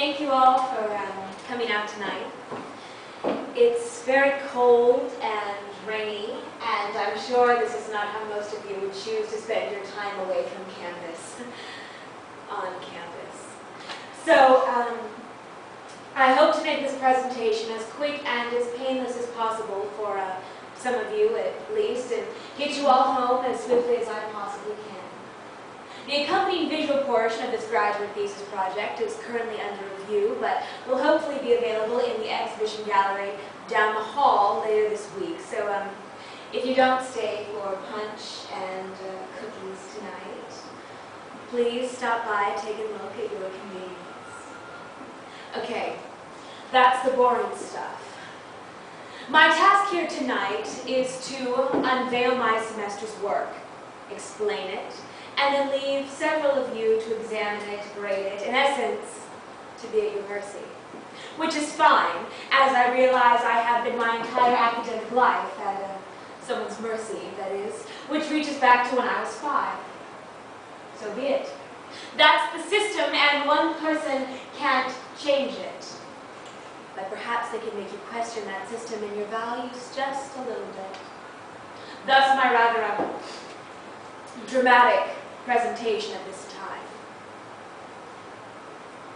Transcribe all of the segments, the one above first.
Thank you all for coming out tonight. It's very cold and rainy, and I'm sure this is not how most of you would choose to spend your time away from campus, on campus. So, I hope to make this presentation as quick and as painless as possible for some of you at least, and get you all home as swiftly as I possibly can. The accompanying visual portion of this graduate thesis project is currently under review, but will hopefully be available in the exhibition gallery down the hall later this week. So if you don't stay for punch and cookies tonight, please stop by and take a look at your convenience. Okay, that's the boring stuff. My task here tonight is to unveil my semester's work, explain it, and then leave several of you to examine it, grade it, in essence, to be at your mercy. Which is fine, as I realize I have been my entire academic life at someone's mercy, that is, which reaches back to when I was 5. So be it. That's the system, and one person can't change it. But perhaps they can make you question that system and your values just a little bit. Thus my rather dramatic presentation at this time.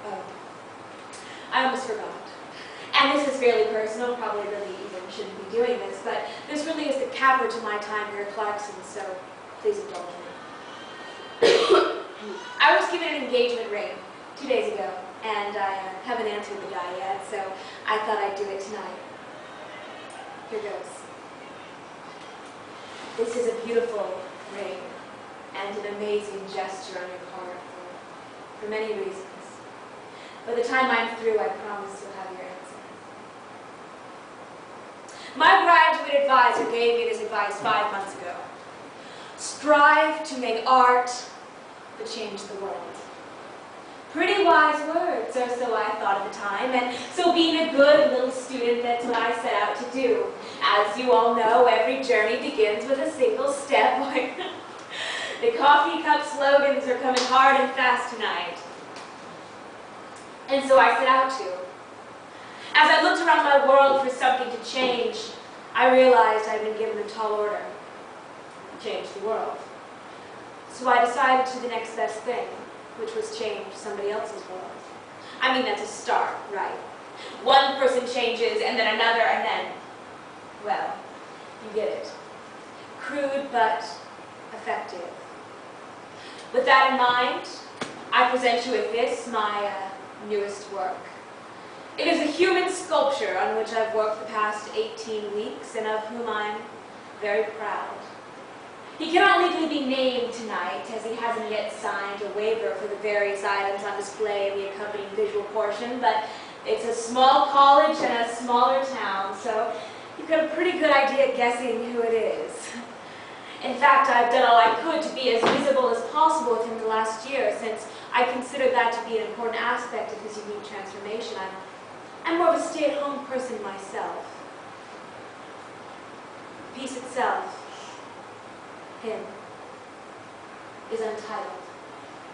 Oh, I almost forgot. And this is fairly personal, probably really even shouldn't be doing this, but this really is the capper to my time here at Clarkson, so please indulge me. I was given an engagement ring 2 days ago, and I haven't answered the guy yet, so I thought I'd do it tonight. Here goes. This is a beautiful ring, and an amazing gesture on your part for many reasons. By the time I'm through, I promise you'll have your answer. My graduate advisor gave me this advice 5 months ago. Strive to make art that change the world. Pretty wise words, or so I thought at the time, and so being a good little student, that's what I set out to do. As you all know, every journey begins with a single step. The coffee cup slogans are coming hard and fast tonight. And so I set out to. As I looked around my world for something to change, I realized I'd been given a tall order. Change the world. So I decided to the next best thing, which was change somebody else's world. I mean, that's a start, right? One person changes, and then another, and then, well, you get it. Crude, but effective. With that in mind, I present you with this, my newest work. It is a human sculpture on which I've worked the past 18 weeks, and of whom I'm very proud. He cannot legally be named tonight, as he hasn't yet signed a waiver for the various items on display in the accompanying visual portion, but it's a small college and a smaller town, so you've got a pretty good idea guessing who it is. In fact, I've done all I could to be as visible as possible with him the last year, since I consider that to be an important aspect of his unique transformation. I'm more of a stay-at-home person myself. The piece itself, him, is untitled,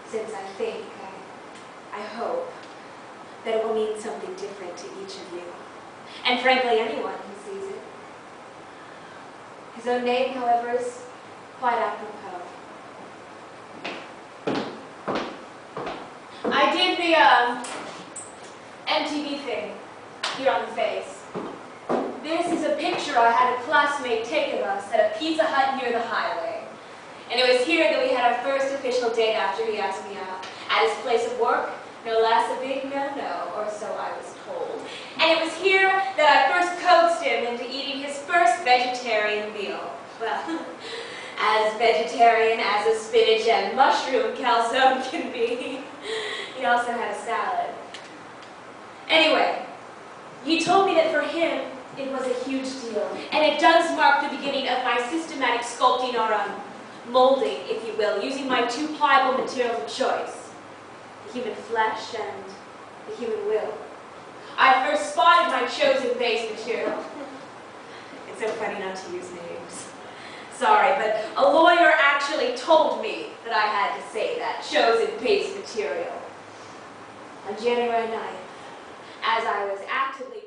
since I think, I hope, that it will mean something different to each of you, and frankly anyone who sees it. His own name, however, is quite apropos. I did the MTV thing here on the face. This is a picture I had a classmate take of us at a Pizza Hut near the highway. And it was here that we had our first official date after he asked me out. At his place of work, no less a big no-no, or so I was told. And it was here that I first coaxed him into eating his first vegetarian meal. Well, as vegetarian as a spinach and mushroom calzone can be. He also had a salad. Anyway, he told me that for him, it was a huge deal. And it does mark the beginning of my systematic sculpting, or molding, if you will, using my 2 pliable materials of choice, the human flesh and the human will. I first spotted my chosen base material. It's so funny not to use names. Sorry, but a lawyer actually told me that I had to say that, chosen base material. On January 9th, as I was actively